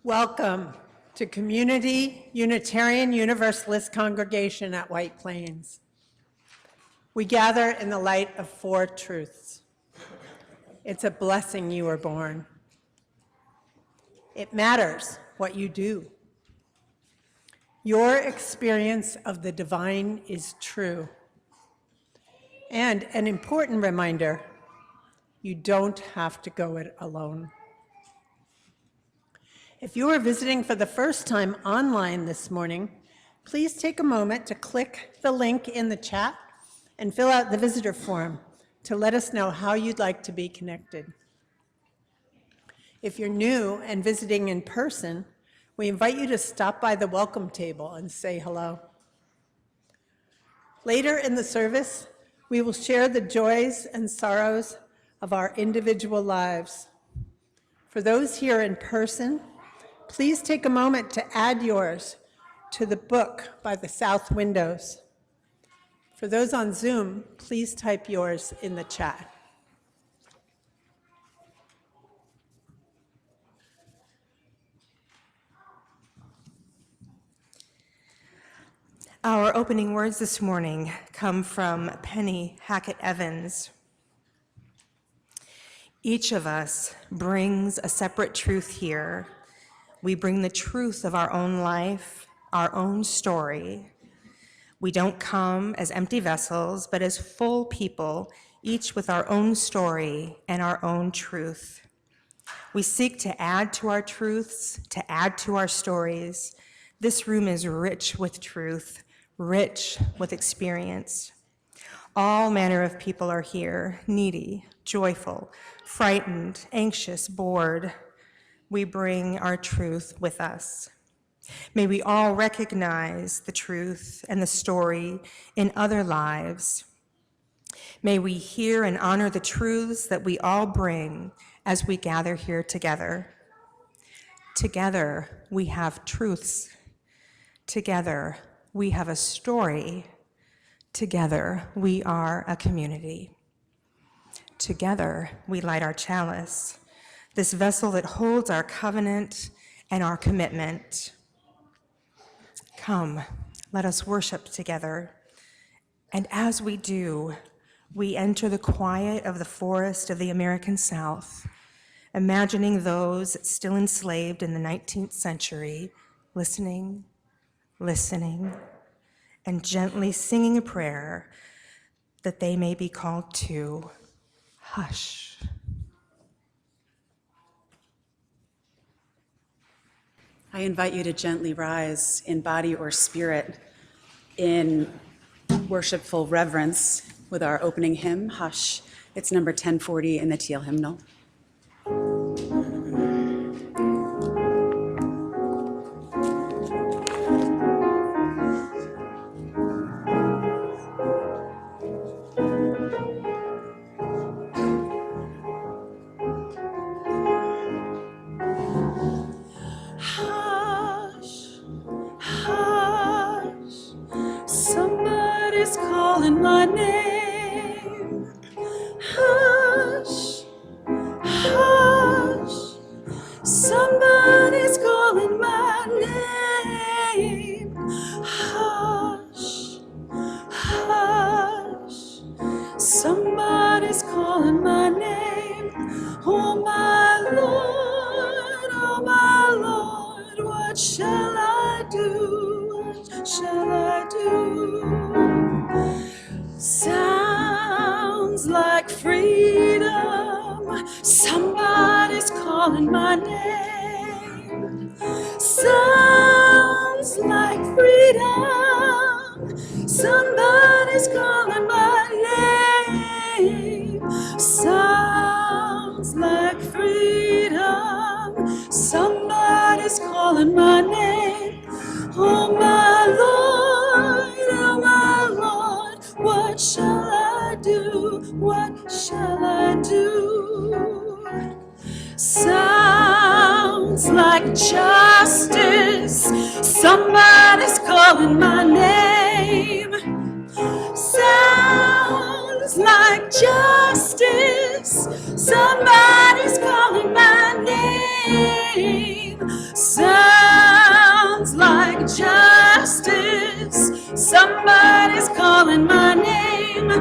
Welcome to Community Unitarian Universalist Congregation at White Plains. We gather in the light of four truths. It's a blessing you were born. It matters what you do. Your experience of the divine is true. And an important reminder, you don't have to go it alone. If you are visiting for the first time online this morning, please take a moment to click the link in the chat and fill out the visitor form to let us know how you'd like to be connected. If you're new and visiting in person, we invite you to stop by the welcome table and say hello. Later in the service, we will share the joys and sorrows of our individual lives. For those here in person, please take a moment to add yours to the book by the south windows. For those on Zoom, please type yours in the chat. Our opening words this morning come from Penny Hackett Evans. Each of us brings a separate truth here. We bring the truth of our own life, our own story. We don't come as empty vessels, but as full people, each with our own story and our own truth. We seek to add to our truths, to add to our stories. This room is rich with truth, rich with experience. All manner of people are here, needy, joyful, frightened, anxious, bored. We bring our truth with us. May we all recognize the truth and the story in other lives. May we hear and honor the truths that we all bring as we gather here together. Together, we have truths. Together, we have a story. Together, we are a community. Together, we light our chalice, this vessel that holds our covenant and our commitment. Come, Let us worship together. And as we do, we enter the quiet of the forest of the American South, imagining those still enslaved in the 19th century, listening, and gently singing a prayer that they may be called to hush. I invite you to gently rise in body or spirit in worshipful reverence with our opening hymn, Hush. It's number 1040 in the Teal hymnal. Somebody's calling my name. Hush, hush. Somebody's calling my name. Hush, hush. Somebody's calling my name. Oh my Lord, what shall I do? What shall I do? Sounds like freedom. Somebody's calling my name. Sounds like freedom. Somebody's calling my name. Sounds like freedom. Somebody's calling my name. Oh my Lord, what shall I do? What shall I do? Sounds like justice. Somebody's calling my name. Sounds like justice. Somebody's calling my name. Sounds like justice. Somebody's calling my name.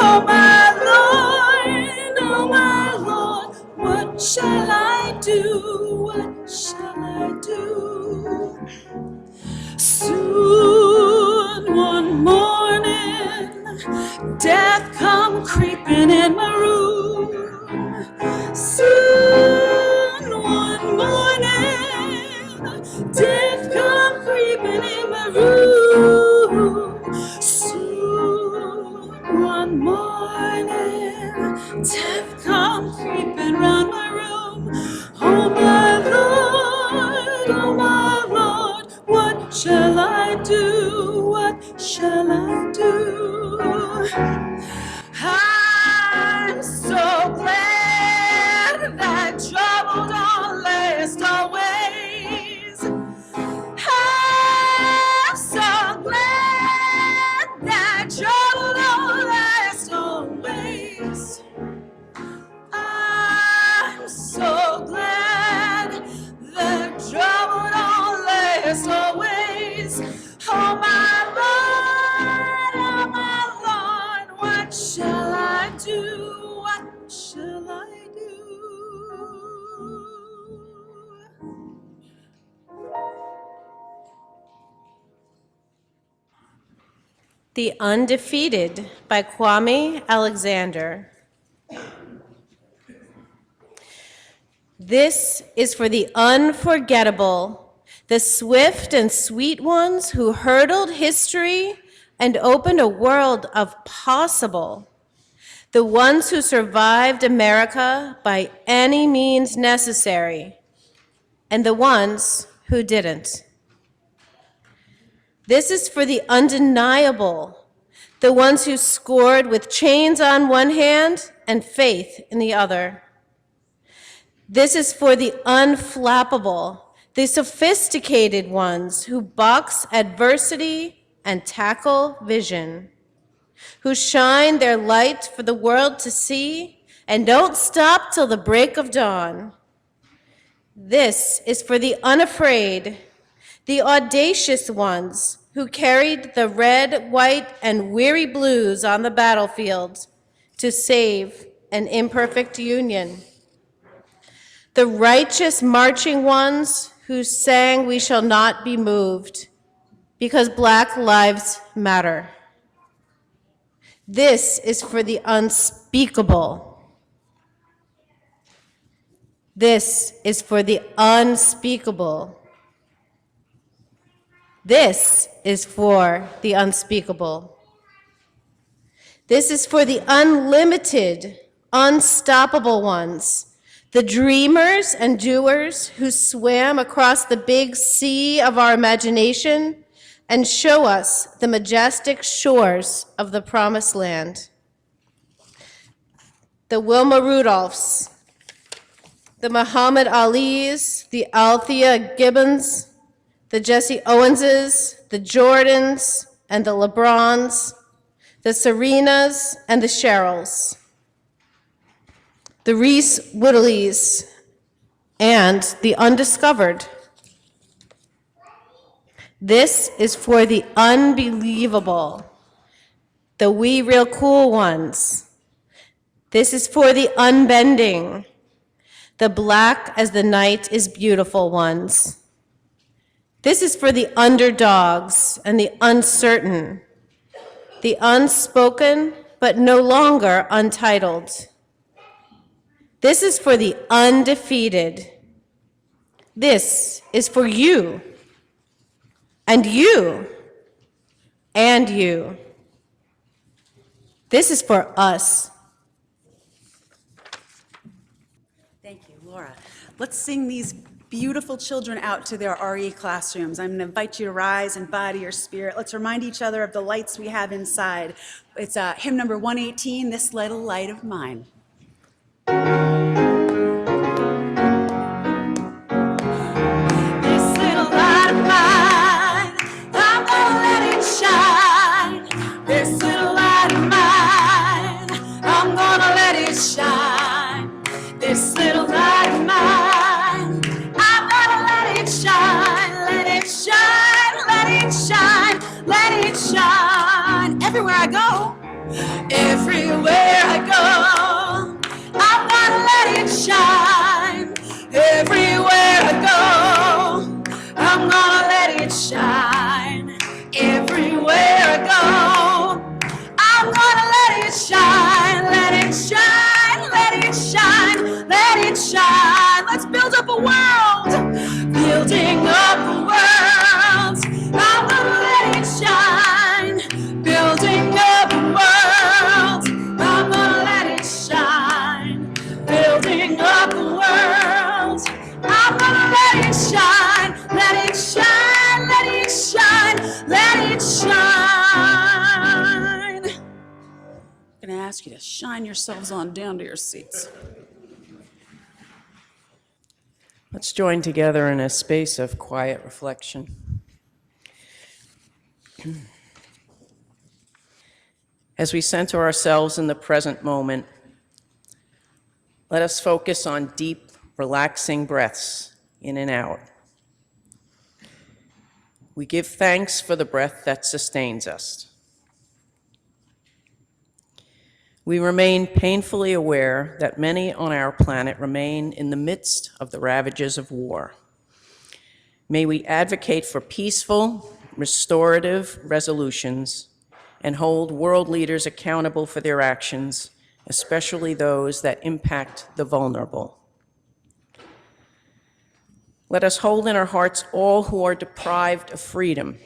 Oh my Lord, what shall I do? What shall I do? Soon one morning, death come creeping in my room. Soon one morning, death come creeping in my room. Soon one morning, death come creeping round my room. Oh my Lord, what shall I do? What shall I do? I'm so glad that trouble don't last always. I'm so glad that trouble don't last always. I'm so glad that trouble don't last always. Oh my Lord, what shall I do? What shall I do? The Undefeated by Kwame Alexander. This is for the unforgettable, the swift and sweet ones who hurdled history and opened a world of possible, the ones who survived America by any means necessary, and the ones who didn't. This is for the undeniable, the ones who scored with chains on one hand and faith in the other. This is for the unflappable, the sophisticated ones who box adversity and tackle vision, who shine their light for the world to see and don't stop till the break of dawn. This is for the unafraid, the audacious ones who carried the red, white, and weary blues on the battlefield to save an imperfect union. The righteous marching ones who sang, "We shall not be moved," because Black lives matter. This is for the unspeakable. This is for the unspeakable. This is for the unspeakable. This is for the unlimited, unstoppable ones, the dreamers and doers who swam across the big sea of our imagination and show us the majestic shores of the Promised Land. The Wilma Rudolphs, the Muhammad Alis, the Althea Gibbons, the Jesse Owenses, the Jordans and the LeBrons, the Serenas and the Cheryls, the Reese Woodleys, and the undiscovered. This is for the unbelievable, the we real cool ones. This is for the unbending, the black as the night is beautiful ones. This is for the underdogs and the uncertain, the unspoken but no longer untitled. This is for the undefeated. This is for you, and you, and you. This is for us. Thank you, Laura. Let's sing these beautiful children out to their RE classrooms. I'm going to invite you to rise in body or spirit. Let's remind each other of the lights we have inside. It's hymn number 118, This Little Light of Mine. This little light of mine, I'm gonna let it shine. This little light of mine, I'm gonna let it shine. This little light of mine, I'm gonna let it shine. Let it shine, let it shine, let it shine. Everywhere I go, everywhere I go, I'm gonna let it shine. Everywhere I go, I'm gonna let it shine. Everywhere I go, I'm gonna let it shine. Let it shine, let it shine, let it shine. Let's build up a world. Building up a world. I'm gonna let it shine. Building up a world. I'm gonna let it shine. Building up a world. I'm gonna let it shine. Let it shine. Let it shine. Let it shine. I'm going to ask you to shine yourselves on down to your seats. Let's join together in a space of quiet reflection. As we center ourselves in the present moment, let us focus on deep, relaxing breaths in and out. We give thanks for the breath that sustains us. We remain painfully aware that many on our planet remain in the midst of the ravages of war. May we advocate for peaceful, restorative resolutions and hold world leaders accountable for their actions, especially those that impact the vulnerable. Let us hold in our hearts all who are deprived of freedom,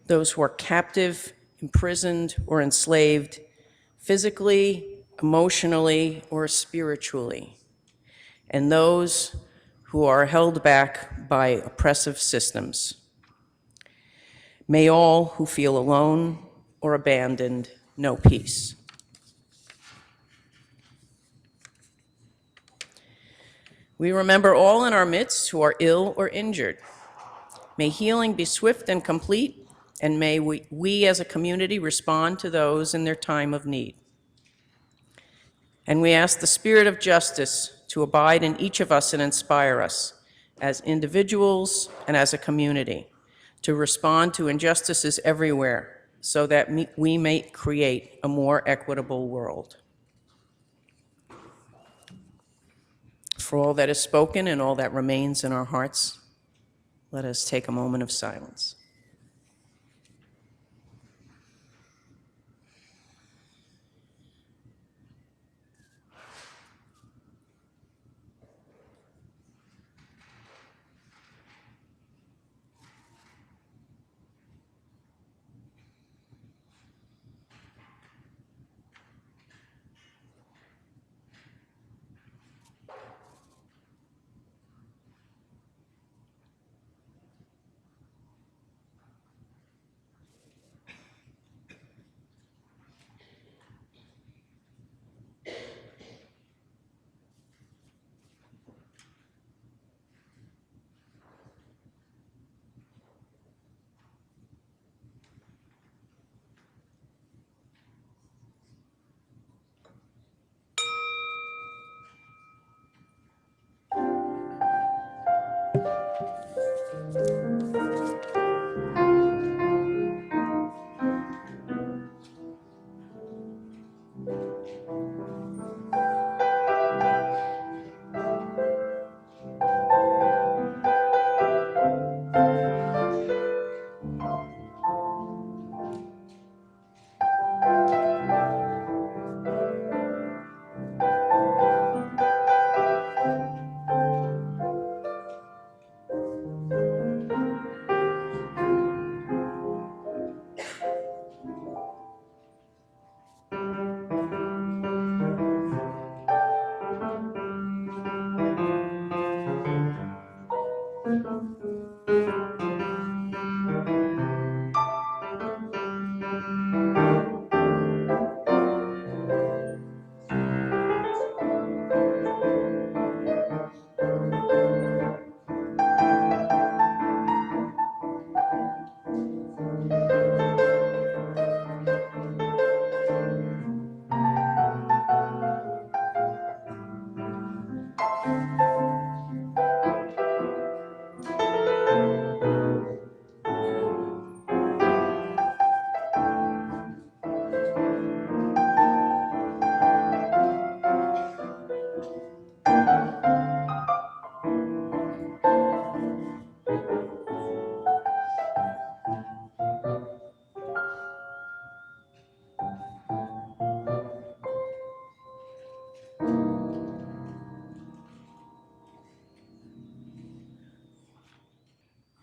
those who are captive, imprisoned, or enslaved, physically, emotionally, or spiritually, and those who are held back by oppressive systems. May all who feel alone or abandoned know peace. We remember all in our midst who are ill or injured. May healing be swift and complete, and may we as a community respond to those in their time of need. And we ask the spirit of justice to abide in each of us and inspire us as individuals and as a community to respond to injustices everywhere so that we may create a more equitable world. For all that is spoken and all that remains in our hearts, let us take a moment of silence.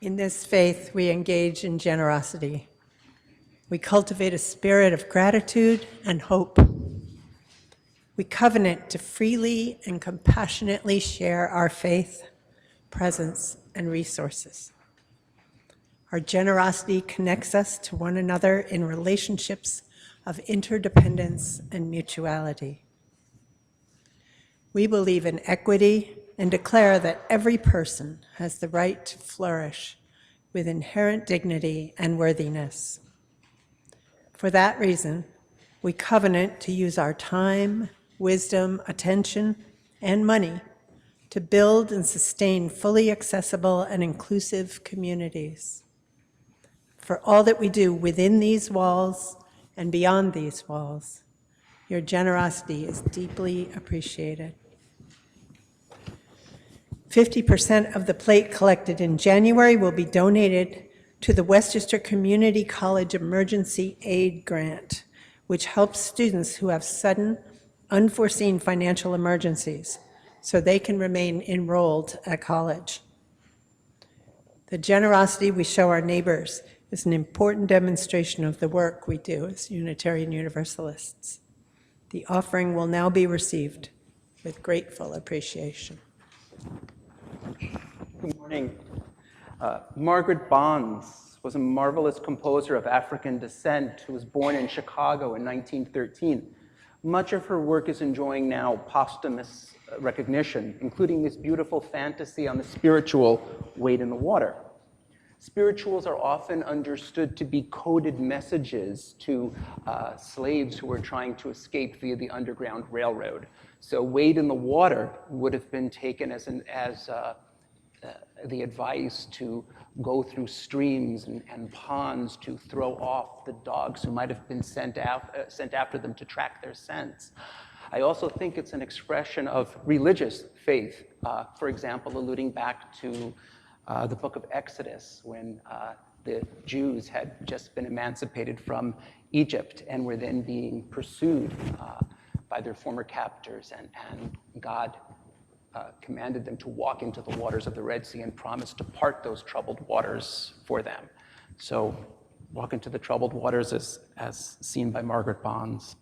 In this faith, we engage in generosity. We cultivate a spirit of gratitude and hope. We covenant to freely and compassionately share our faith, presence, and resources. Our generosity connects us to one another in relationships of interdependence and mutuality. We believe in equity and declare that every person has the right to flourish with inherent dignity and worthiness. For that reason, we covenant to use our time, wisdom, attention, and money to build and sustain fully accessible and inclusive communities. For all that we do within these walls and beyond these walls, your generosity is deeply appreciated. 50% of the plate collected in January will be donated to the Westchester Community College Emergency Aid Grant, which helps students who have sudden, unforeseen financial emergencies so they can remain enrolled at college. The generosity we show our neighbors is an important demonstration of the work we do as Unitarian Universalists. The offering will now be received with grateful appreciation. Good morning. Margaret Bonds was a marvelous composer of African descent who was born in Chicago in 1913. Much of her work is enjoying now posthumous recognition, including this beautiful fantasy on the spiritual Wade in the Water. Spirituals are often understood to be coded messages to slaves who were trying to escape via the Underground Railroad. So Wade in the Water would have been taken as the advice to go through streams and ponds to throw off the dogs who might have been sent after them to track their scents. I also think it's an expression of religious faith, for example, alluding back to the book of Exodus, when the Jews had just been emancipated from Egypt and were then being pursued by their former captors, and God commanded them to walk into the waters of the Red Sea and promised to part those troubled waters for them. So walk into the troubled waters as seen by Margaret Bonds.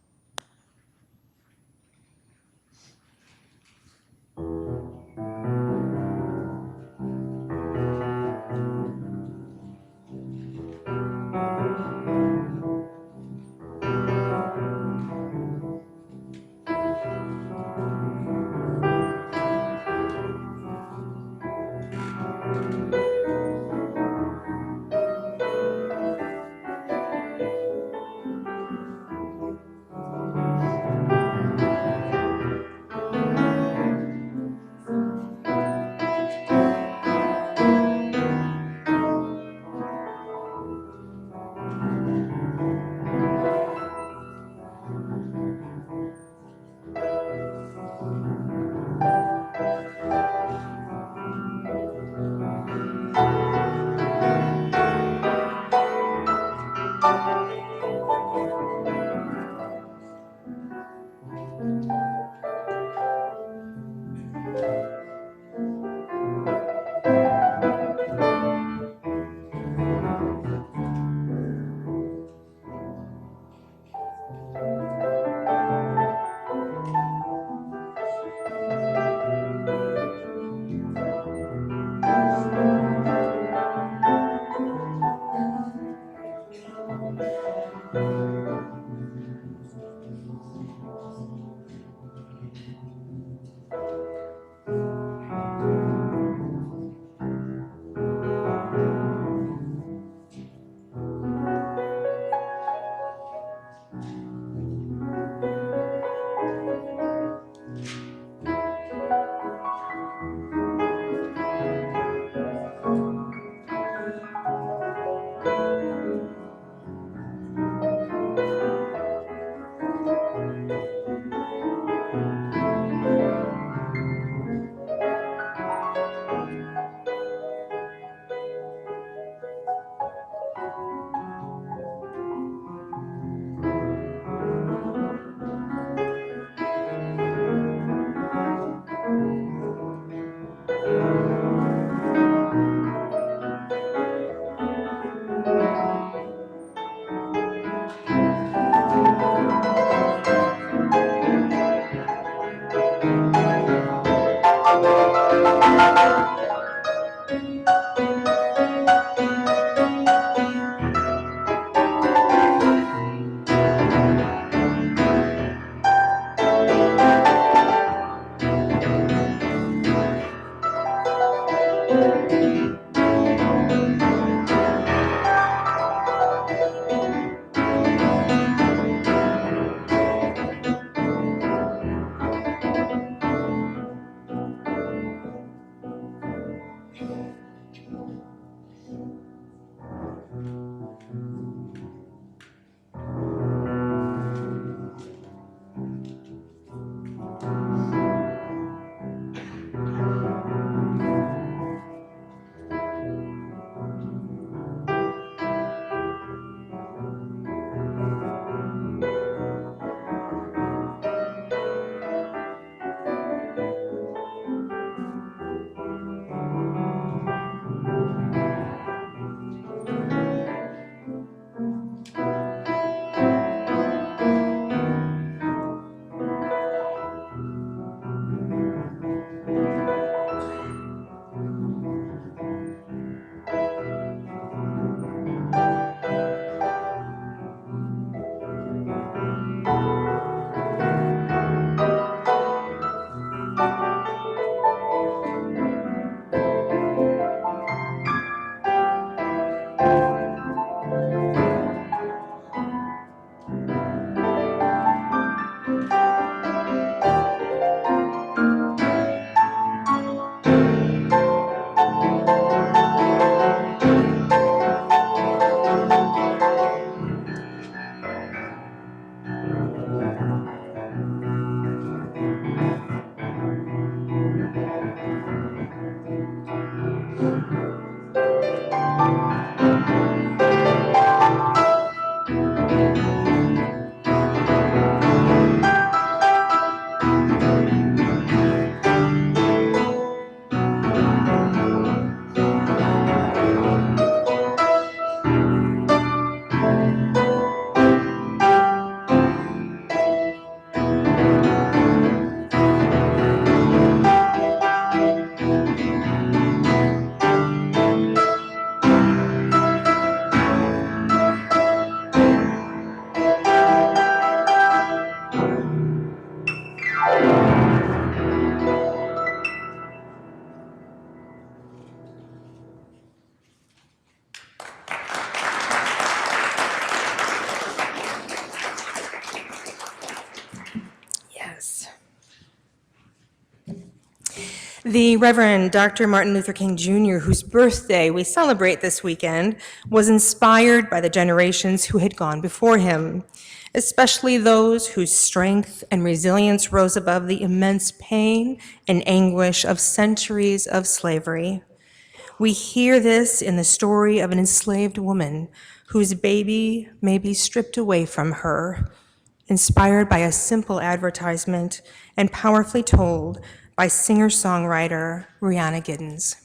The Reverend Dr. Martin Luther King Jr., whose birthday we celebrate this weekend, was inspired by the generations who had gone before him, especially those whose strength and resilience rose above the immense pain and anguish of centuries of slavery. We hear this in the story of an enslaved woman whose baby may be stripped away from her, inspired by a simple advertisement and powerfully told by singer-songwriter Rihanna Giddens.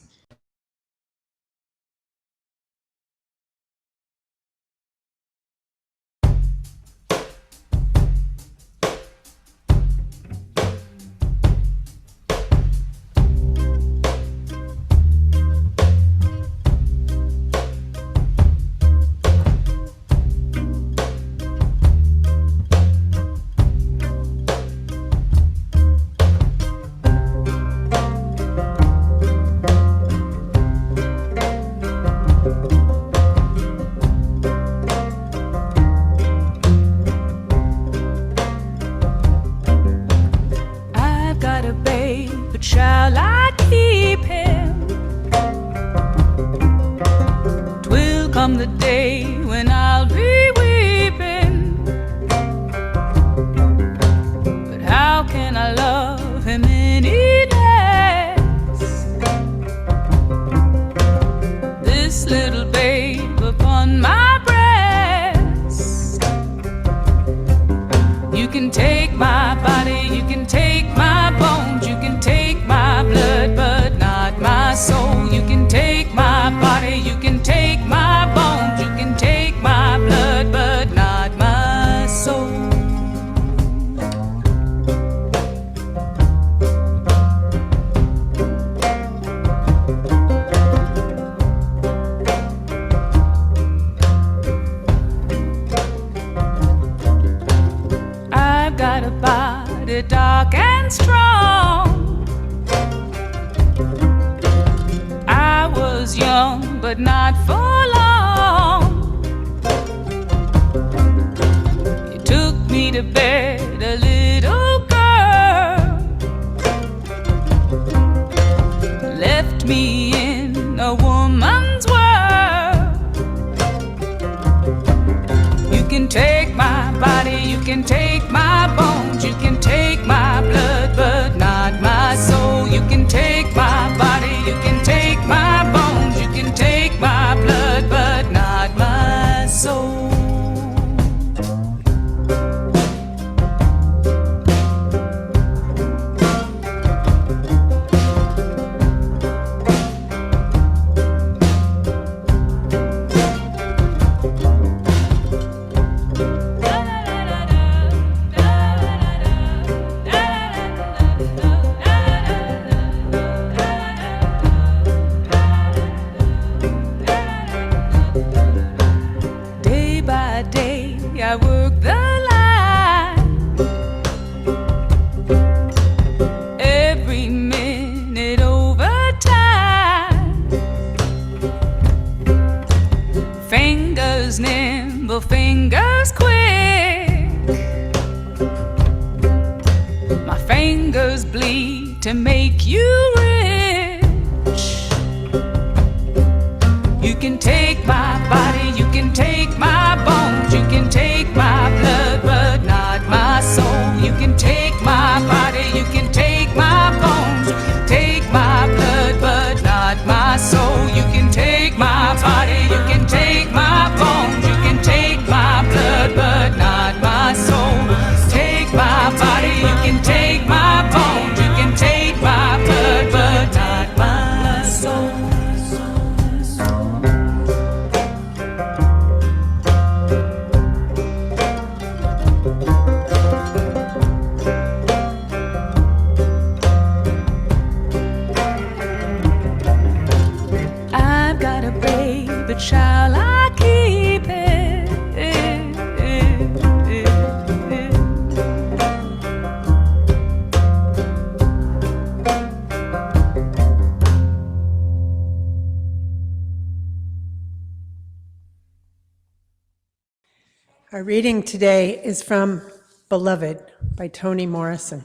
Our reading today is from Beloved by Toni Morrison.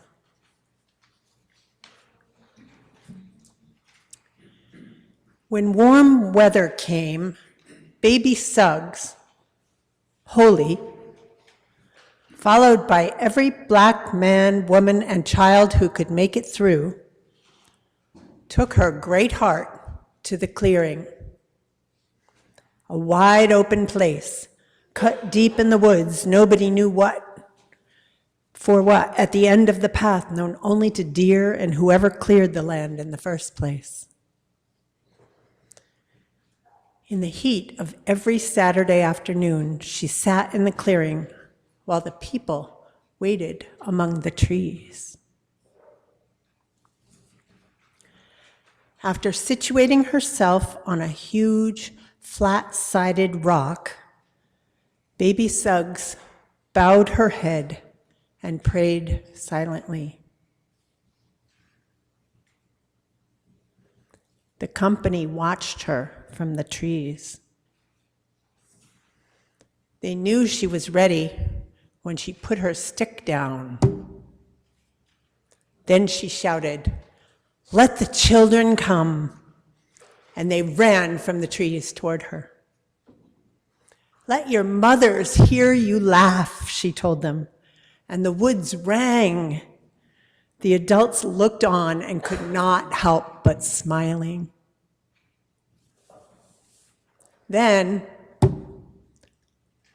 When warm weather came, baby Suggs, holy, followed by every black man, woman, and child who could make it through, took her great heart to the clearing. A wide open place, cut deep in the woods, nobody knew for what, at the end of the path, known only to deer and whoever cleared the land in the first place. In the heat of every Saturday afternoon, she sat in the clearing while the people waited among the trees. After situating herself on a huge, flat-sided rock, baby Suggs bowed her head and prayed silently. The company watched her from the trees. They knew she was ready when she put her stick down. Then she shouted, "Let the children come," and they ran from the trees toward her. "Let your mothers hear you laugh," she told them, and the woods rang. The adults looked on and could not help but smiling. Then,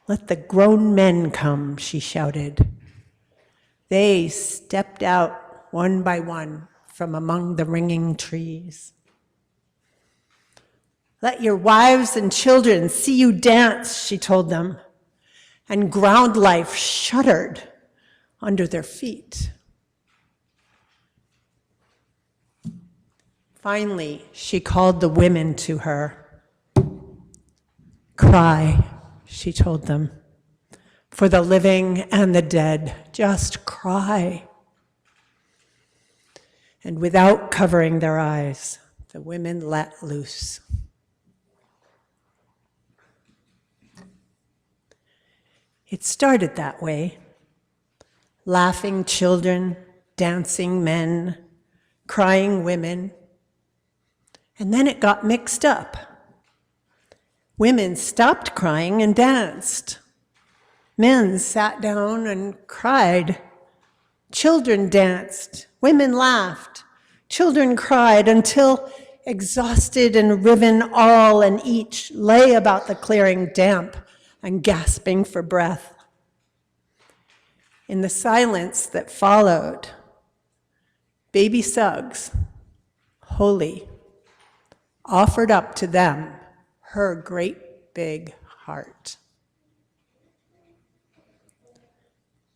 "Let the grown men come," she shouted. They stepped out one by one from among the ringing trees. "Let your wives and children see you dance," she told them, and ground life shuddered under their feet. Finally, she called the women to her. "Cry," she told them, "for the living and the dead. Just cry." And without covering their eyes, the women let loose. It started that way. Laughing children, dancing men, crying women. And then it got mixed up. Women stopped crying and danced. Men sat down and cried. Children danced. Women laughed. Children cried until, exhausted and riven, all and each lay about the clearing, damp and gasping for breath. In the silence that followed, baby Suggs, holy, offered up to them her great big heart.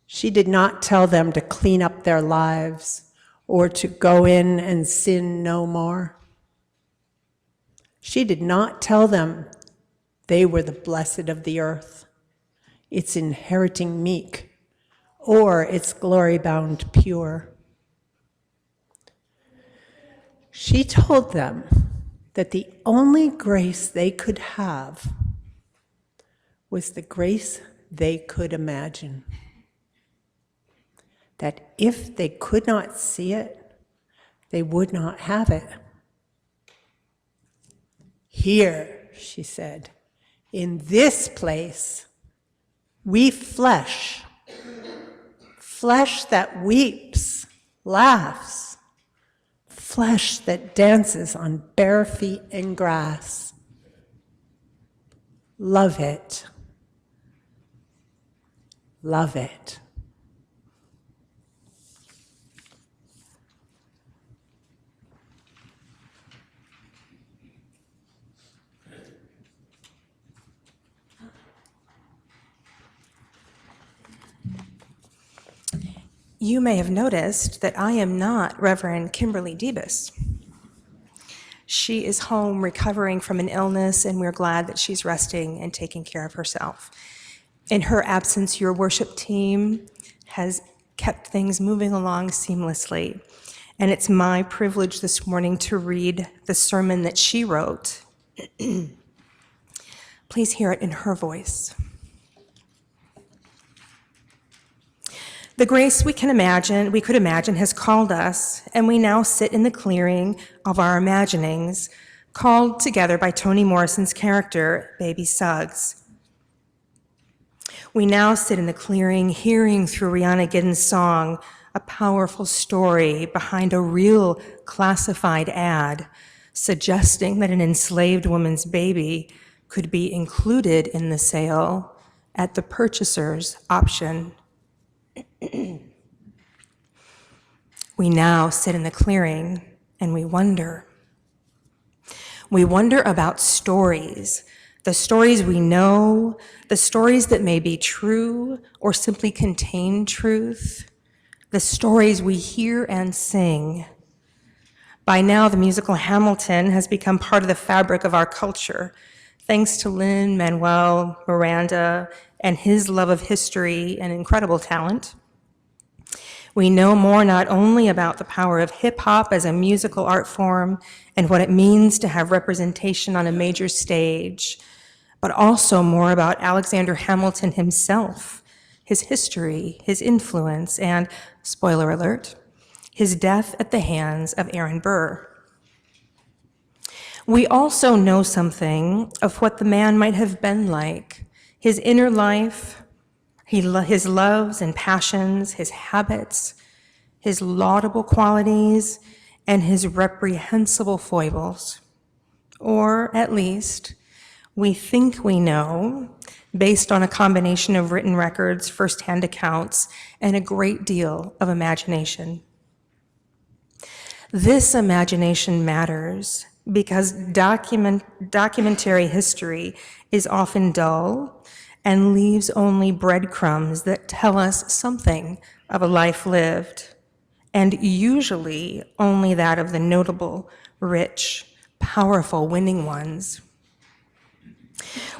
She did not tell them to clean up their lives or to go in and sin no more. She did not tell them they were the blessed of the earth, its inheriting meek, or its glory-bound pure. She told them that the only grace they could have was the grace they could imagine. That if they could not see it, they would not have it. "Here," she said, "in this place, we flesh that weeps, laughs, flesh that dances on bare feet in grass. Love it. Love it." You may have noticed that I am not Reverend Kimberley Debus. She is home recovering from an illness, and we're glad that she's resting and taking care of herself. In her absence, your worship team has kept things moving along seamlessly, and it's my privilege this morning to read the sermon that she wrote. Please hear it in her voice. The grace we could imagine has called us, and we now sit in the clearing of our imaginings, called together by Toni Morrison's character, Baby Suggs. We now sit in the clearing, hearing through Rihanna Giddens' song a powerful story behind a real classified ad suggesting that an enslaved woman's baby could be included in the sale at the purchaser's option. We now sit in the clearing and we wonder. We wonder about stories, the stories we know, the stories that may be true or simply contain truth, the stories we hear and sing. By now, the musical Hamilton has become part of the fabric of our culture, thanks to Lin-Manuel Miranda and his love of history and incredible talent. We know more not only about the power of hip-hop as a musical art form and what it means to have representation on a major stage, but also more about Alexander Hamilton himself, his history, his influence, and, spoiler alert, his death at the hands of Aaron Burr. We also know something of what the man might have been like, his inner life, his loves and passions, his habits, his laudable qualities, and his reprehensible foibles. Or at least, we think we know, based on a combination of written records, firsthand accounts, and a great deal of imagination. This imagination matters because documentary history is often dull and leaves only breadcrumbs that tell us something of a life lived, and usually only that of the notable, rich, powerful, winning ones.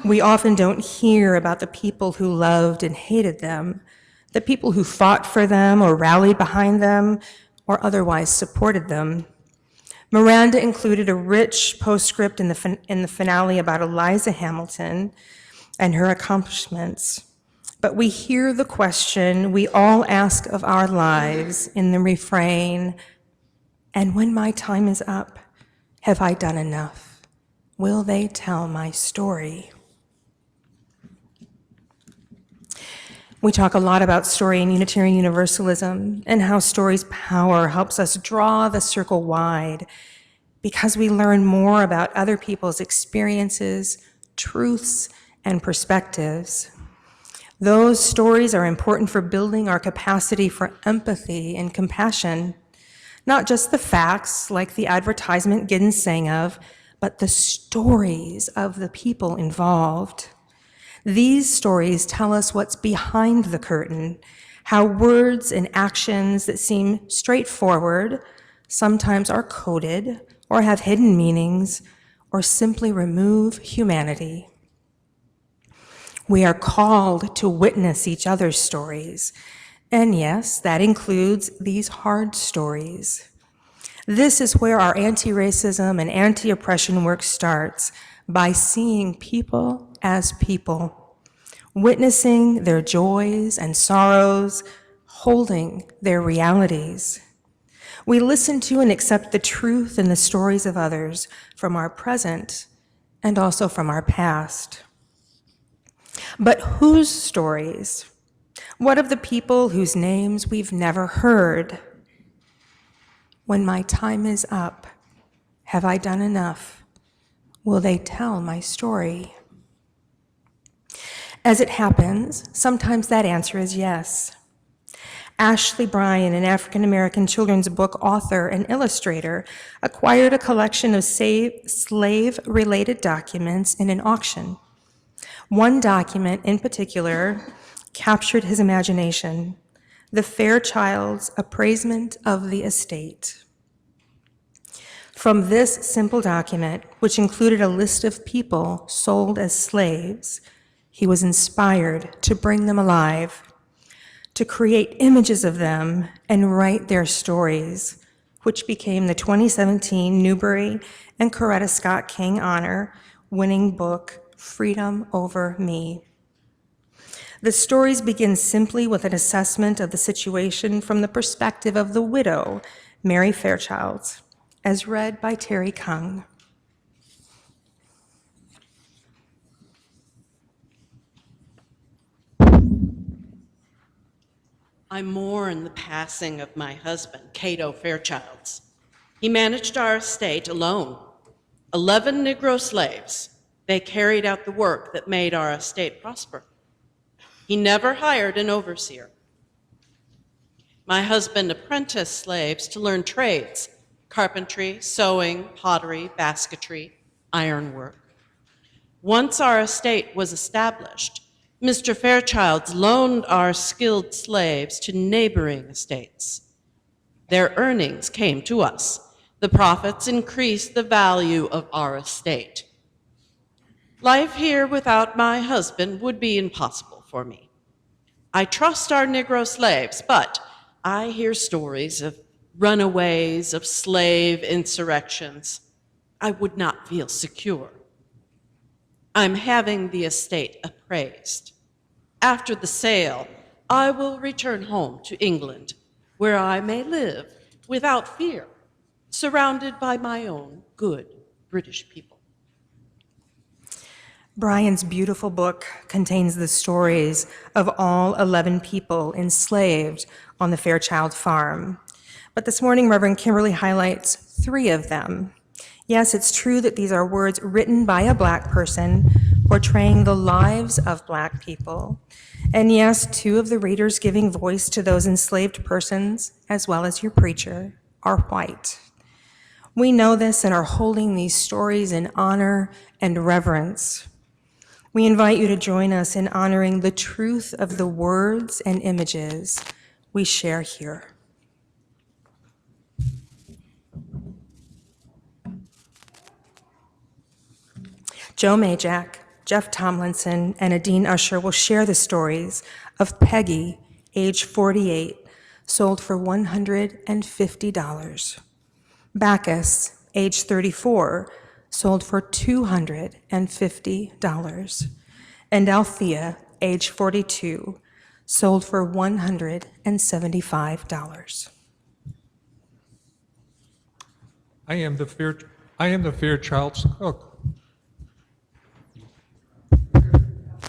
We often don't hear about the people who loved and hated them, the people who fought for them or rallied behind them or otherwise supported them. Miranda included a rich postscript in the finale about Eliza Hamilton and her accomplishments, but we hear the question we all ask of our lives in the refrain, "And when my time is up, have I done enough? Will they tell my story?" We talk a lot about story in Unitarian Universalism and how story's power helps us draw the circle wide because we learn more about other people's experiences, truths, and perspectives. Those stories are important for building our capacity for empathy and compassion, not just the facts like the advertisement Giddens sang of, but the stories of the people involved. These stories tell us what's behind the curtain, how words and actions that seem straightforward sometimes are coded or have hidden meanings or simply remove humanity. We are called to witness each other's stories, and yes, that includes these hard stories. This is where our anti-racism and anti-oppression work starts, by seeing people as people, witnessing their joys and sorrows, holding their realities. We listen to and accept the truth in the stories of others from our present and also from our past. But whose stories? What of the people whose names we've never heard? When my time is up, have I done enough? Will they tell my story? As it happens, sometimes that answer is yes. Ashley Bryan, an African-American children's book author and illustrator, acquired a collection of slave-related documents in an auction. One document in particular captured his imagination, the Fairchild's appraisement of the estate. From this simple document, which included a list of people sold as slaves, he was inspired to bring them alive, to create images of them and write their stories, which became the 2017 Newbery and Coretta Scott King honor-winning book, Freedom Over Me. The stories begin simply with an assessment of the situation from the perspective of the widow, Mary Fairchild, as read by Terry Kung. I mourn the passing of my husband, Cato Fairchilds. He managed our estate alone. 11 Negro slaves. They carried out the work that made our estate prosper. He never hired an overseer. My husband apprenticed slaves to learn trades: carpentry, sewing, pottery, basketry, ironwork. Once our estate was established, Mr. Fairchilds loaned our skilled slaves to neighboring estates. Their earnings came to us. The profits increased the value of our estate. Life here without my husband would be impossible for me. I trust our Negro slaves, but I hear stories of runaways, of slave insurrections. I would not feel secure. I'm having the estate appraised. After the sale, I will return home to England, where I may live without fear, surrounded by my own good British people. Brian's beautiful book contains the stories of all 11 people enslaved on the Fairchild farm. But this morning, Reverend Kimberley highlights 3 of them. Yes, it's true that these are words written by a Black person portraying the lives of Black people. And yes, 2 of the readers giving voice to those enslaved persons, as well as your preacher, are white. We know this and are holding these stories in honor and reverence. We invite you to join us in honoring the truth of the words and images we share here. Joe Majak, Jeff Tomlinson, and Adine Usher will share the stories of Peggy, age 48, sold for $150. Bacchus, age 34, sold for $250. And Althea, age 42, sold for $175. I am the Fairchild's cook.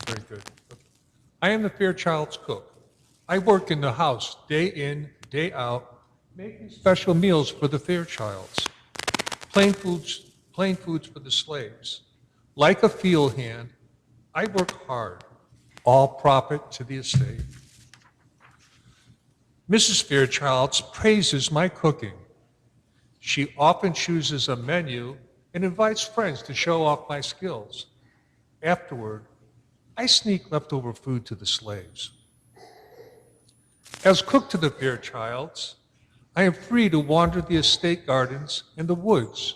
Very good. I am the Fairchild's cook. I work in the house day in, day out, making special meals for the Fairchilds. Plain foods for the slaves. Like a field hand, I work hard, all profit to the estate. Mrs. Fairchilds praises my cooking. She often chooses a menu and invites friends to show off my skills. Afterward, I sneak leftover food to the slaves. As cook to the Fairchilds, I am free to wander the estate gardens and the woods.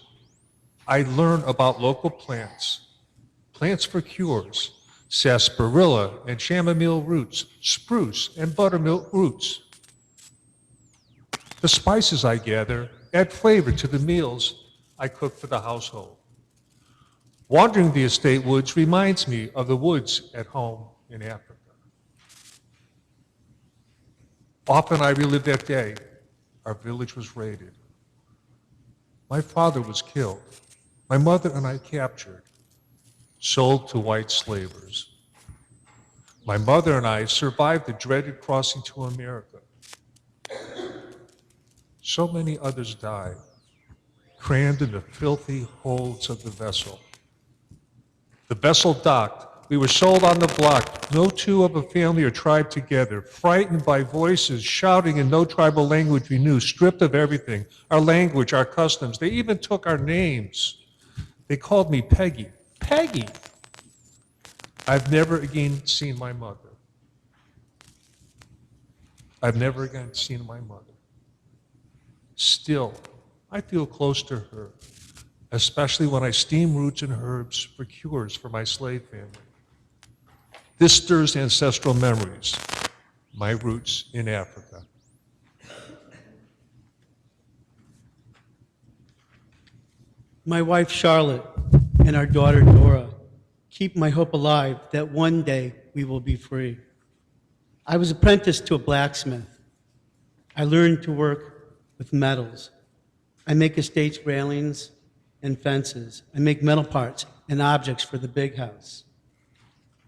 I learn about local plants for cures, sarsaparilla and chamomile roots, spruce and buttermilk roots. The spices I gather add flavor to the meals I cook for the household. Wandering the estate woods reminds me of the woods at home in Africa. Often I relive that day. Our village was raided. My father was killed. My mother and I captured, sold to white slavers. My mother and I survived the dreaded crossing to America. So many others died, crammed in the filthy holds of the vessel. The vessel docked. We were sold on the block, no two of a family or tribe together, frightened by voices shouting in no tribal language we knew, stripped of everything, our language, our customs. They even took our names. They called me Peggy. Peggy! I've never again seen my mother. I've never again seen my mother. Still, I feel close to her, especially when I steam roots and herbs for cures for my slave family. This stirs ancestral memories, my roots in Africa. My wife Charlotte and our daughter Dora keep my hope alive that one day we will be free. I was apprenticed to a blacksmith. I learned to work with metals. I make estates railings and fences. I make metal parts and objects for the big house.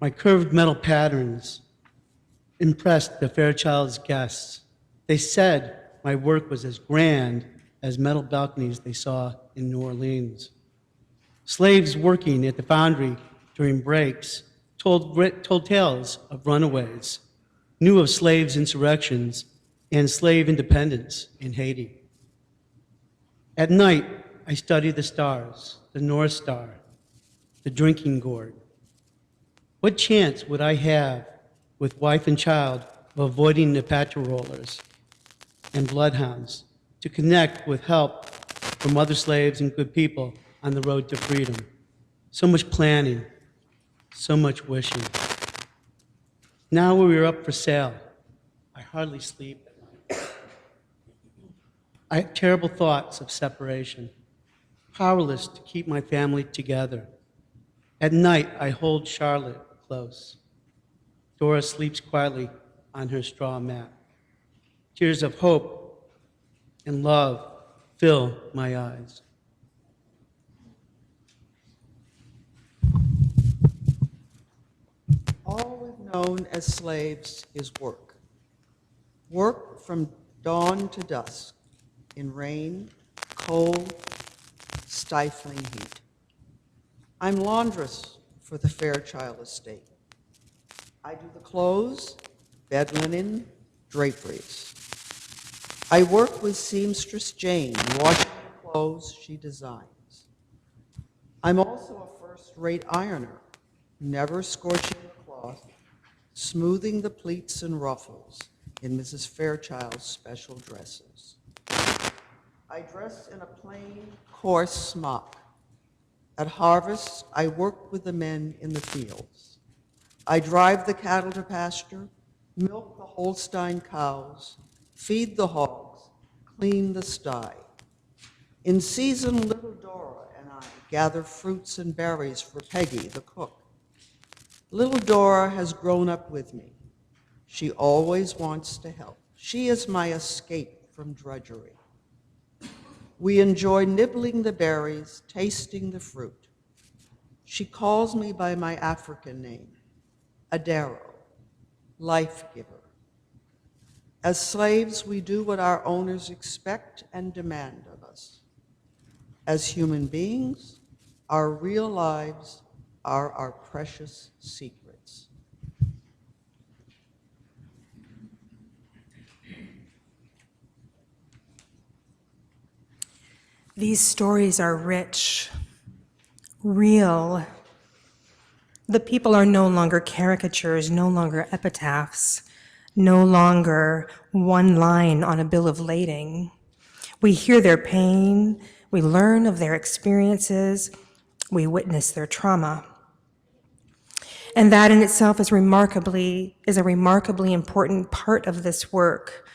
My curved metal patterns impressed the Fairchild's guests. They said my work was as grand as metal balconies they saw in New Orleans. Slaves working at the foundry during breaks told tales of runaways, knew of slaves' insurrections and slave independence in Haiti. At night, I study the stars, the North Star, the drinking gourd. What chance would I have with wife and child of avoiding the patrol-rollers and bloodhounds to connect with help from other slaves and good people on the road to freedom? So much planning, so much wishing. Now we are up for sale. I hardly sleep at night. I have terrible thoughts of separation, powerless to keep my family together. At night, I hold Charlotte close. Dora sleeps quietly on her straw mat. Tears of hope and love fill my eyes. All we've known as slaves is work. Work from dawn to dusk, in rain, cold, stifling heat. I'm laundress for the Fairchild estate. I do the clothes, bed linen, draperies. I work with seamstress Jane, washing the clothes she designs. I'm also a first-rate ironer, never scorching the cloth, smoothing the pleats and ruffles in Mrs. Fairchild's special dresses. I dress in a plain, coarse smock. At harvest, I work with the men in the fields. I drive the cattle to pasture, milk the Holstein cows, feed the hogs, clean the sty. In season, little Dora and I gather fruits and berries for Peggy, the cook. Little Dora has grown up with me. She always wants to help. She is my escape from drudgery. We enjoy nibbling the berries, tasting the fruit. She calls me by my African name, Adero, life giver. As slaves, we do what our owners expect and demand of us. As human beings, our real lives are our precious secrets. These stories are rich, real. The people are no longer caricatures, no longer epitaphs, no longer one line on a bill of lading. We hear their pain, we learn of their experiences, we witness their trauma. And that in itself is a remarkably important part of this work.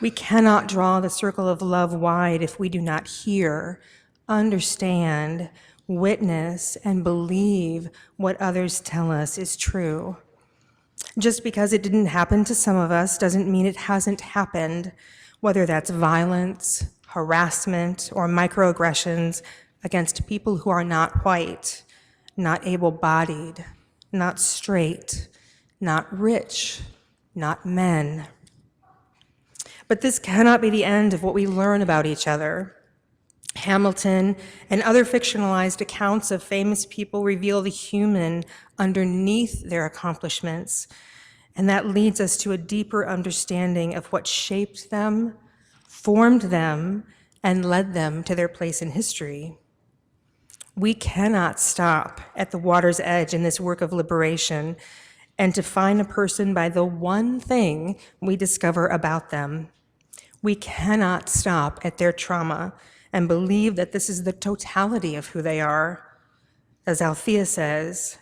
We cannot draw the circle of love wide if we do not hear, understand, witness, and believe what others tell us is true. Just because it didn't happen to some of us doesn't mean it hasn't happened, whether that's violence, harassment, or microaggressions against people who are not white, not able-bodied, not straight, not rich, not men. But this cannot be the end of what we learn about each other. Hamilton and other fictionalized accounts of famous people reveal the human underneath their accomplishments, and that leads us to a deeper understanding of what shaped them, formed them, and led them to their place in history. We cannot stop at the water's edge in this work of liberation and define a person by the one thing we discover about them. We cannot stop at their trauma and believe that this is the totality of who they are. As Althea says,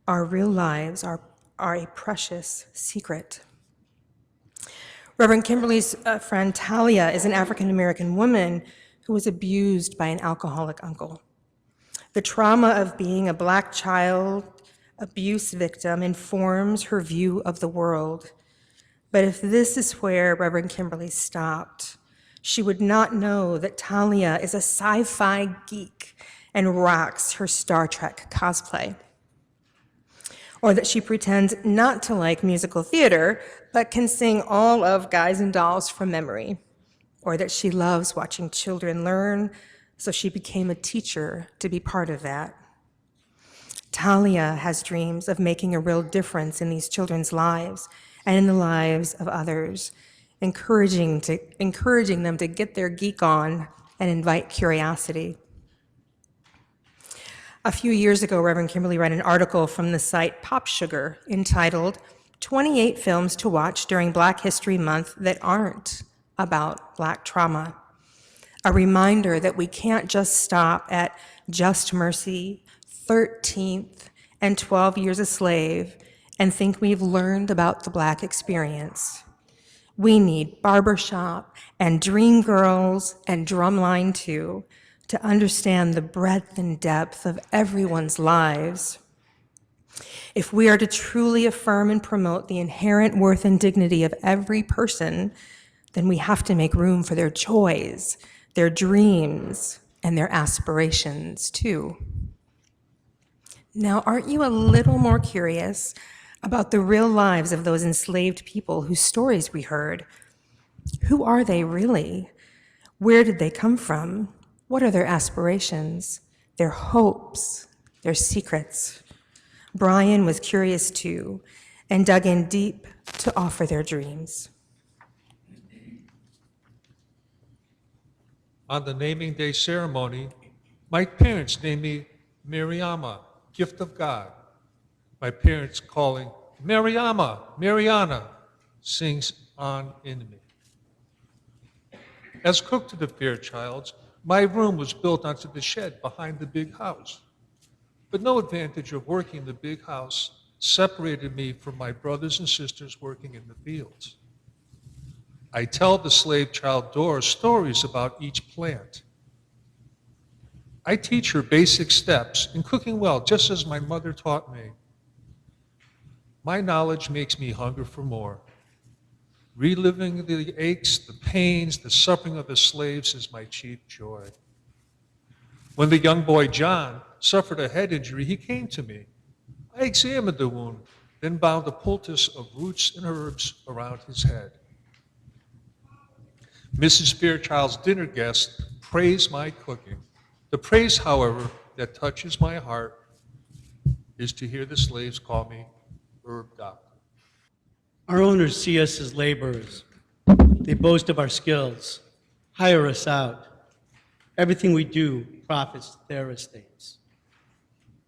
our real lives are a precious secret. Reverend Kimberley's friend Talia is an African-American woman who was abused by an alcoholic uncle. The trauma of being a Black child abuse victim informs her view of the world. But if this is where Reverend Kimberley stopped, she would not know that Talia is a sci-fi geek and rocks her Star Trek cosplay. or that she pretends not to like musical theater, but can sing all of Guys and Dolls from memory, or that she loves watching children learn, so she became a teacher to be part of that. Talia has dreams of making a real difference in these children's lives and in the lives of others, encouraging them to get their geek on and invite curiosity. A few years ago, Reverend Kimberley read an article from the site Pop Sugar entitled 28 Films to Watch During Black History Month That Aren't About Black Trauma. A reminder that we can't just stop at Just Mercy, 13th, and 12 Years a Slave and think we've learned about the Black experience. We need Barbershop and Dreamgirls and Drumline too to understand the breadth and depth of everyone's lives. If we are to truly affirm and promote the inherent worth and dignity of every person, then we have to make room for their joys, their dreams, and their aspirations too. Now, aren't you a little more curious about the real lives of those enslaved people whose stories we heard? Who are they really? Where did they come from? What are their aspirations, their hopes, their secrets? Brian was curious too and dug in deep to offer their dreams. On the naming day ceremony, my parents named me Mariama, gift of God. My parents calling Mariama, Mariana, sings on in me. As cook to the Fairchilds, my room was built onto the shed behind the big house. But no advantage of working the big house separated me from my brothers and sisters working in the fields. I tell the slave child Dora stories about each plant. I teach her basic steps in cooking well, just as my mother taught me. My knowledge makes me hunger for more. Reliving the aches, the pains, the suffering of the slaves is my chief joy. When the young boy John suffered a head injury, he came to me. I examined the wound, then bound a poultice of roots and herbs around his head. Mrs. Fairchild's dinner guests praise my cooking. The praise, however, that touches my heart is to hear the slaves call me herb doctor. Our owners see us as laborers. They boast of our skills, hire us out. Everything we do profits to their estates.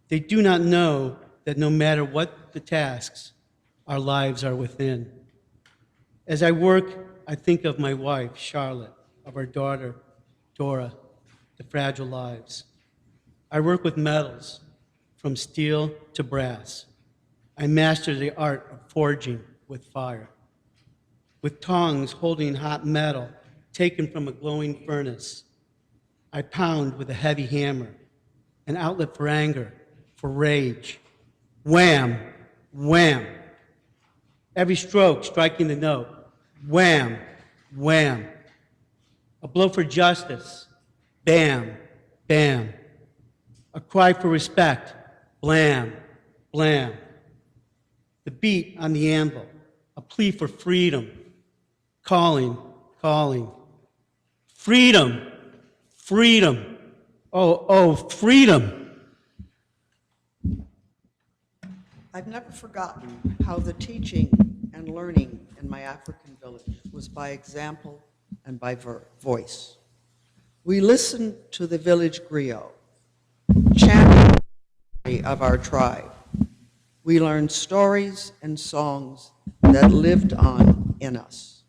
They do not know that no matter what the tasks, our lives are within. As I work, I think of my wife, Charlotte, of our daughter, Dora, the fragile lives. I work with metals, from steel to brass. I master the art of forging with fire. With tongs holding hot metal taken from a glowing furnace, I pound with a heavy hammer, an outlet for anger, for rage. Wham, wham. Every stroke striking the note. Wham, wham. A blow for justice. Bam, bam. A cry for respect. Blam, blam. The beat on the anvil. A plea for freedom. Calling, calling. Freedom, freedom. Oh, freedom. I've never forgotten how the teaching and learning in my African village was by example and by voice. We listened to the village griot, champion of our tribe. We learned stories and songs that lived on in us.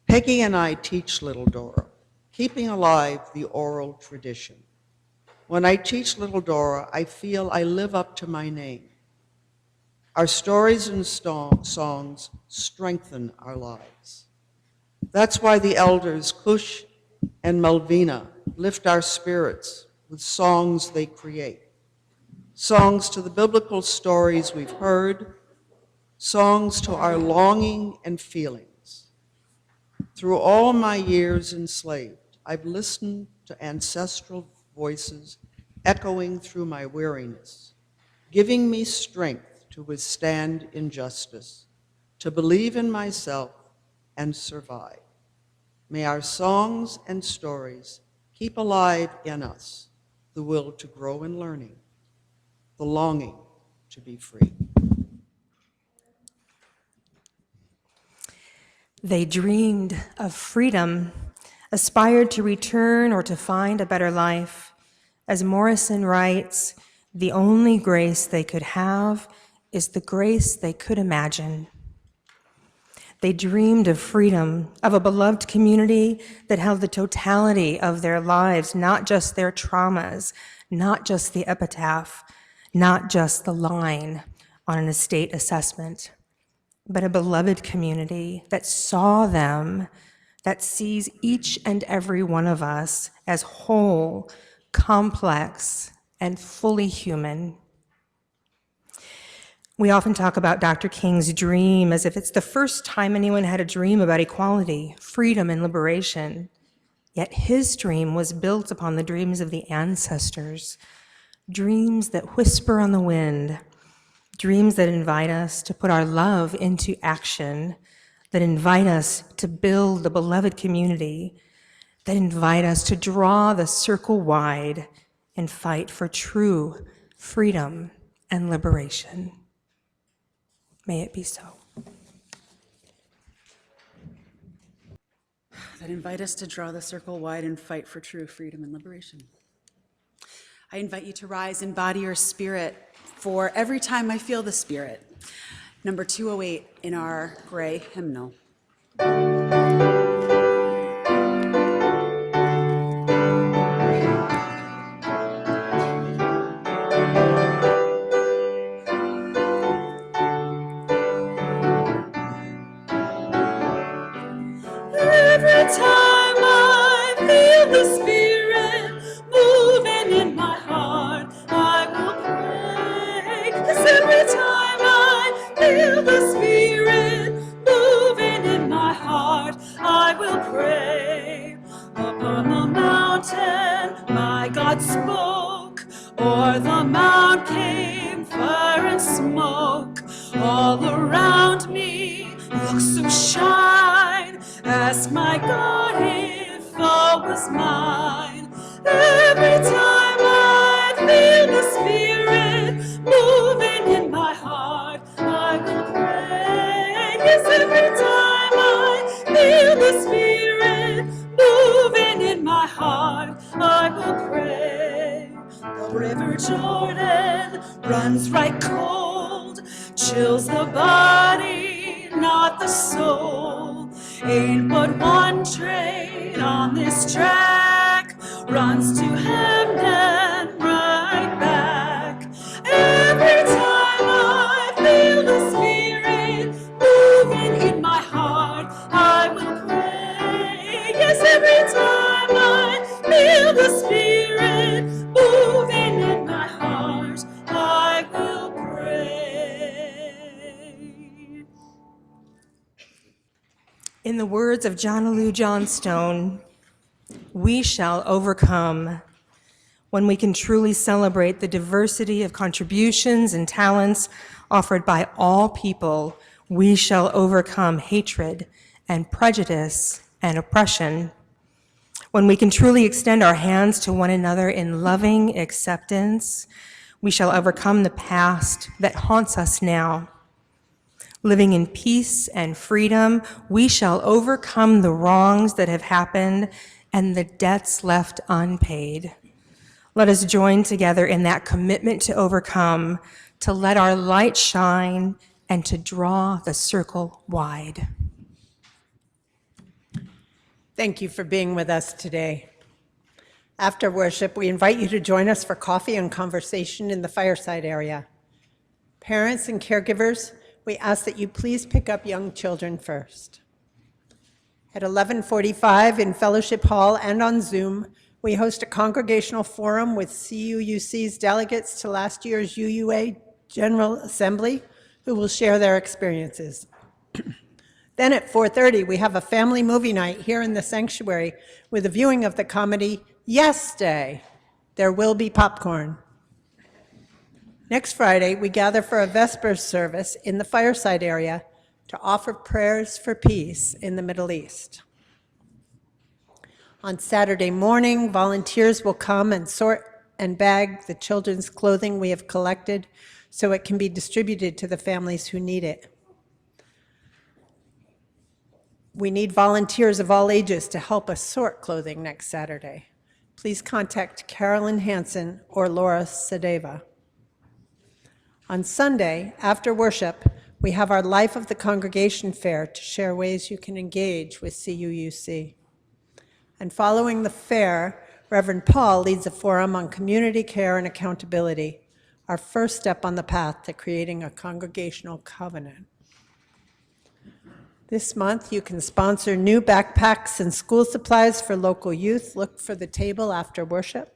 Peggy and I teach little Dora, keeping alive the oral tradition. When I teach little Dora, I feel I live up to my name. Our stories and songs strengthen our lives. That's why the elders Cush and Melvina lift our spirits with songs they create. Songs to the biblical stories we've heard, songs to our longing and feelings. Through all my years enslaved, I've listened to ancestral voices echoing through my weariness, giving me strength to withstand injustice, to believe in myself and survive. May our songs and stories keep alive in us the will to grow in learning, the longing to be free. They dreamed of freedom, aspired to return or to find a better life. As Morrison writes, the only grace they could have is the grace they could imagine. They dreamed of freedom, of a beloved community that held the totality of their lives, not just their traumas, not just the epitaph, not just the line on an estate assessment, but a beloved community that saw them, that sees each and every one of us as whole, complex, and fully human. We often talk about Dr. King's dream as if it's the first time anyone had a dream about equality, freedom, and liberation. Yet his dream was built upon the dreams of the ancestors, dreams that whisper on the wind, dreams that invite us to put our love into action, that invite us to build the beloved community, that invite us to draw the circle wide and fight for true freedom and liberation. May it be so. That invite us to draw the circle wide and fight for true freedom and liberation. I invite you to rise in body or spirit for Every Time I Feel the Spirit, number 208 in our gray hymnal. Every time I feel the Spirit moving in my heart, I will pray. 'Cause every time I feel the Spirit moving in my heart, I will pray. Upon the mountain, my God spoke, o'er the mount came fire and smoke. All around me looks so shine. Ask my God if all was mine. Every time I feel the Spirit moving in my heart, I will pray. Yes, every time I feel the Spirit moving in my heart, I will pray. The river Jordan runs right cold, chills the body, not the soul. Ain't but one train on this track, runs to heaven and right back. Every time I feel the Spirit moving in my heart, I will pray. Yes, every time I feel the Spirit moving in my heart, I will pray. In the words of John Lou Johnstone, we shall overcome when we can truly celebrate the diversity of contributions and talents offered by all people. We shall overcome hatred and prejudice and oppression. When we can truly extend our hands to one another in loving acceptance, we shall overcome the past that haunts us now. Living in peace and freedom, we shall overcome the wrongs that have happened and the debts left unpaid. Let us join together in that commitment to overcome, to let our light shine, and to draw the circle wide. Thank you for being with us today. After worship, we invite you to join us for coffee and conversation in the fireside area. Parents and caregivers, we ask that you please pick up young children first. At 11:45 in Fellowship Hall and on Zoom, we host a congregational forum with CUUC's delegates to last year's UUA General Assembly, who will share their experiences. Then at 4:30, we have a family movie night here in the sanctuary with a viewing of the comedy Yes Day. There will be popcorn. Next Friday, we gather for a Vespers service in the fireside area to offer prayers for peace in the Middle East. On Saturday morning, volunteers will come and sort and bag the children's clothing we have collected so it can be distributed to the families who need it. We need volunteers of all ages to help us sort clothing next Saturday. Please contact Carolyn Hansen or Laura Sedeva. On Sunday, after worship, we have our Life of the Congregation Fair to share ways you can engage with CUUC. And following the fair, Reverend Paul leads a forum on community care and accountability, our first step on the path to creating a congregational covenant. This month, you can sponsor new backpacks and school supplies for local youth. Look for the table after worship.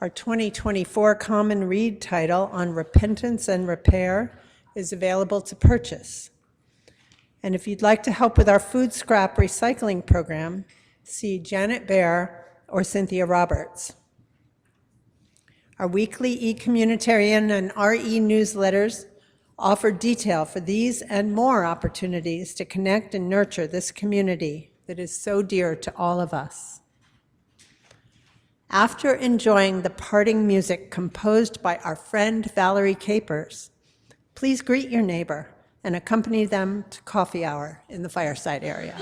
Our 2024 Common Read title on repentance and repair is available to purchase. And if you'd like to help with our food scrap recycling program, see Janet Baer or Cynthia Roberts. Our weekly e-communitarian and RE newsletters offer detail for these and more opportunities to connect and nurture this community that is so dear to all of us. After enjoying the parting music composed by our friend Valerie Capers, please greet your neighbor and accompany them to coffee hour in the fireside area.